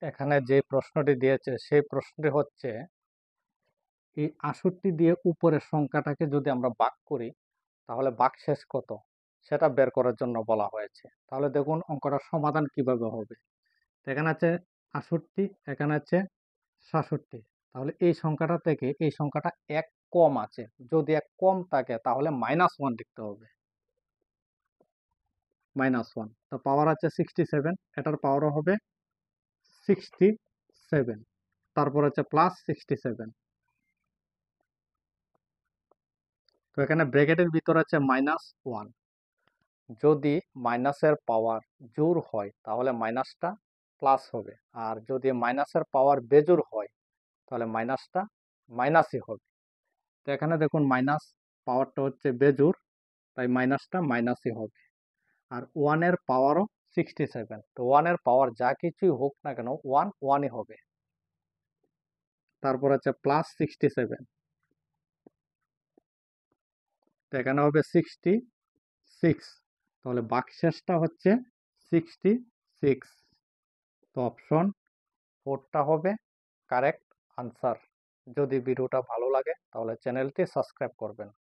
এখানে যে প্রশ্নটি দিয়েছে সেই প্রশ্নটি হচ্ছে এই 68 দিয়ে উপরের সংখ্যাটাকে যদি আমরা ভাগ করি তাহলে ভাগশেষ কত সেটা বের করার জন্য বলা হয়েছে। তাহলে দেখুন অঙ্কটার সমাধান কিভাবে হবে। এখানে আছে 68, এখানে আছে 67। তাহলে এই সংখ্যাটা থেকে এই সংখ্যাটা এক কম আছে, যদি এক কম থাকে তাহলে -1 লিখতে হবে। -1, তো পাওয়ার আছে 67, এটার পাওয়ারও হবে 67, তারপর হচ্ছে +67। তো এখানে ব্র্যাকেটের ভিতর আছে -1। যদি মাইনাসের পাওয়ার জোড় হয় তাহলে মাইনাসটা প্লাস হবে, আর যদি মাইনাসের পাওয়ার বেজোড় হয় তাহলে মাইনাসটা মাইনাসই হবে। তো এখানে দেখুন মাইনাস পাওয়ারটা হচ্ছে বেজোড়, তাই মাইনাসটা মাইনাসই হবে। আর 1-এর পাওয়ারও 67, তো 1-এর পাওয়ার যা কিছুই হোক না কেন 1 1ই হবে। তারপর হচ্ছে +67, তো এখানে হবে 66, তাহলে ভাগশেষটা হচ্ছে 66। তো অপশন 4টা হবে কারেক্ট আনসার। যদি ভিডিওটা ভালো লাগে তাহলে চ্যানেলটি সাবস্ক্রাইব করবেন।